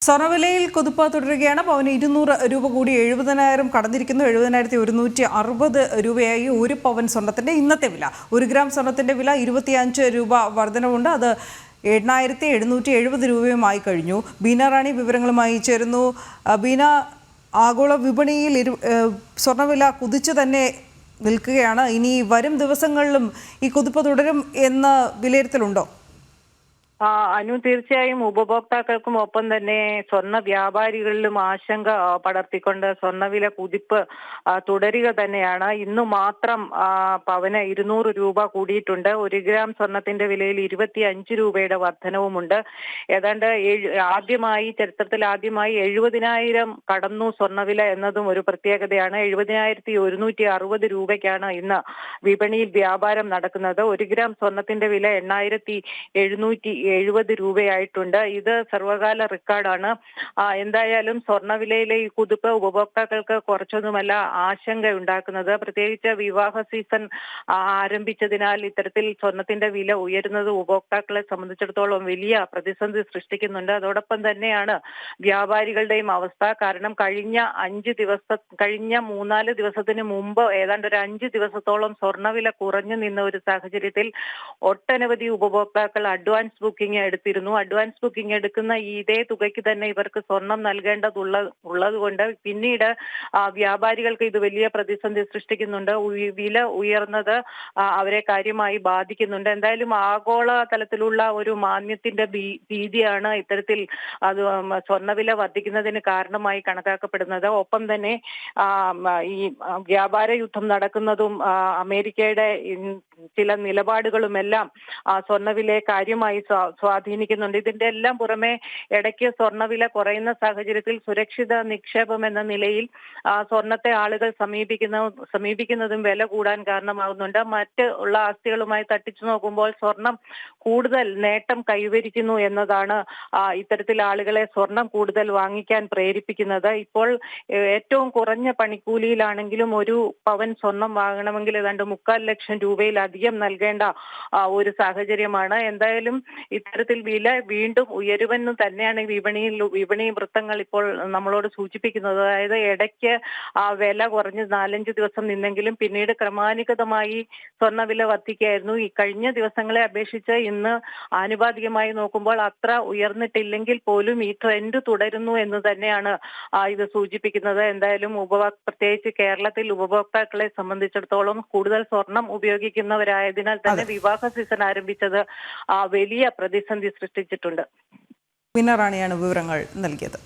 സ്വർണ്ണവിലയിൽ കുതിപ്പ് തുടരുകയാണ്. പവന് 200 രൂപ കൂടി 70,000 കടന്നിരിക്കുന്നു. 70,160 രൂപയായി ഒരു പവൻ സ്വർണ്ണത്തിന്റെ ഇന്നത്തെ വില. 1 ഗ്രാം സ്വർണ്ണത്തിന്റെ വില 25 രൂപ വർധനവുണ്ട്. അത് 8,770 രൂപയുമായി കഴിഞ്ഞു. ബീന റാണി വിവരങ്ങളുമായി ചേരുന്നു. ബീന, ആഗോള വിപണിയിൽ സ്വർണ്ണവില കുതിച്ചു തന്നെ നിൽക്കുകയാണ്. ഇനി വരും ദിവസങ്ങളിലും ഈ കുതിപ്പ് തുടരും എന്ന വിലയിരുത്തലുണ്ടോ? അനു, തീർച്ചയായും ഉപഭോക്താക്കൾക്കും ഒപ്പം തന്നെ സ്വർണ്ണ വ്യാപാരികളിലും ആശങ്ക പടർത്തിക്കൊണ്ട് സ്വർണ്ണവില കുതിപ്പ് തുടരുക തന്നെയാണ്. ഇന്നു മാത്രം പവന് 200 രൂപ കൂടിയിട്ടുണ്ട്. 1 ഗ്രാം സ്വർണത്തിന്റെ വിലയിൽ 25 രൂപയുടെ വർധനവുമുണ്ട്. ഏതാണ്ട് ചരിത്രത്തിൽ ആദ്യമായി 70,000 കടന്നു സ്വർണ്ണവില എന്നതും ഒരു പ്രത്യേകതയാണ്. 70,160 രൂപയ്ക്കാണ് ഇന്ന് വിപണിയിൽ വ്യാപാരം നടക്കുന്നത്. 1 ഗ്രാം സ്വർണത്തിന്റെ വില 8,770 രൂപയായിട്ടുണ്ട്. ഇത് സർവകാല റെക്കോർഡാണ്. എന്തായാലും സ്വർണ്ണവിലയിലെ ഈ കുതിപ്പ് ഉപഭോക്താക്കൾക്ക് കുറച്ചൊന്നുമല്ല ആശങ്ക ഉണ്ടാക്കുന്നത്. പ്രത്യേകിച്ച് വിവാഹ സീസൺ ആരംഭിച്ചതിനാൽ ഇത്തരത്തിൽ സ്വർണത്തിന്റെ വില ഉയരുന്നത് ഉപഭോക്താക്കളെ സംബന്ധിച്ചിടത്തോളം വലിയ പ്രതിസന്ധി സൃഷ്ടിക്കുന്നുണ്ട്. അതോടൊപ്പം തന്നെയാണ് വ്യാപാരികളുടെയും അവസ്ഥ. കാരണം കഴിഞ്ഞ 3-4 ദിവസത്തിന് മുമ്പ് ഏതാണ്ട് ഒരു 5 ദിവസത്തോളം സ്വർണ്ണവില കുറഞ്ഞു നിന്ന ഒരു സാഹചര്യത്തിൽ ഒട്ടനവധി ഉപഭോക്താക്കൾ അഡ്വാൻസ് ബുക്കിംഗ് എടുത്തിരുന്നു. അഡ്വാൻസ് ബുക്കിംഗ് എടുക്കുന്ന ഇതേ തുകയ്ക്ക് തന്നെ ഇവർക്ക് സ്വർണം നൽകേണ്ടതുള്ളത് കൊണ്ട് പിന്നീട് വ്യാപാരികൾക്ക് ഇത് വലിയ പ്രതിസന്ധി സൃഷ്ടിക്കുന്നുണ്ട്. വില ഉയർന്നത് അവരെ കാര്യമായി ബാധിക്കുന്നുണ്ട്. എന്തായാലും ആഗോള തലത്തിലുള്ള ഒരു മാന്ദ്യത്തിന്റെ ഭീതിയാണ് ഇത്തരത്തിൽ സ്വർണ്ണവില വർദ്ധിക്കുന്നതിന് കാരണമായി കണക്കാക്കപ്പെടുന്നത്. ഒപ്പം തന്നെ ഈ വ്യാപാര യുദ്ധം നടക്കുന്നതും അമേരിക്കയുടെ ചില നിലപാടുകളുമെല്ലാം സ്വർണ്ണവിലയെ കാര്യമായി സ്വാധീനിക്കുന്നുണ്ട്. ഇതിന്റെ എല്ലാം പുറമെ ഇടയ്ക്ക് സ്വർണ്ണവില കുറയുന്ന സാഹചര്യത്തിൽ സുരക്ഷിത നിക്ഷേപം എന്ന നിലയിൽ സ്വർണത്തെ ആളുകൾ സമീപിക്കുന്നതും വില കൂടാൻ കാരണമാകുന്നുണ്ട്. മറ്റുള്ള ആസ്തികളുമായി തട്ടിച്ചു നോക്കുമ്പോൾ സ്വർണം കൂടുതൽ നേട്ടം കൈവരിക്കുന്നു എന്നതാണ് ഇത്തരത്തിൽ ആളുകളെ സ്വർണം കൂടുതൽ വാങ്ങിക്കാൻ പ്രേരിപ്പിക്കുന്നത്. ഇപ്പോൾ ഏറ്റവും കുറഞ്ഞ പണിക്കൂലിയിലാണെങ്കിലും 1 പവൻ സ്വർണം വാങ്ങണമെങ്കിൽ ഏതാണ്ട് 3,4 ലക്ഷം രൂപയിലധികം നൽകേണ്ട ഒരു സാഹചര്യമാണ്. എന്തായാലും ഇത്തരത്തിൽ വില വീണ്ടും ഉയരുമെന്ന് തന്നെയാണ് വിപണി വൃത്തങ്ങൾ ഇപ്പോൾ നമ്മളോട് സൂചിപ്പിക്കുന്നത്. അതായത് ഇടയ്ക്ക് വില കുറഞ്ഞ് 4-5 ദിവസം നിന്നെങ്കിലും പിന്നീട് ക്രമാനുഗതമായി സ്വർണ്ണവില വർദ്ധിക്കുകയായിരുന്നു. ഈ കഴിഞ്ഞ ദിവസങ്ങളെ അപേക്ഷിച്ച് ഇന്ന് ആനുപാതികമായി നോക്കുമ്പോൾ അത്ര ഉയർന്നിട്ടില്ലെങ്കിൽ പോലും ഈ ട്രെൻഡ് തുടരുന്നു എന്ന് തന്നെയാണ് ഇത് സൂചിപ്പിക്കുന്നത്. എന്തായാലും പ്രത്യേകിച്ച് കേരളത്തിൽ ഉപഭോക്താക്കളെ സംബന്ധിച്ചിടത്തോളം കൂടുതൽ സ്വർണം ഉപയോഗിക്കുന്നവരായതിനാൽ തന്നെ വിവാഹ സീസൺ ആരംഭിച്ചത് വലിയ പ്രതിസന്ധി സൃഷ്ടിച്ചിട്ടുണ്ട്. ബീന റാണിയാണ് വിവരങ്ങൾ നൽകിയത്.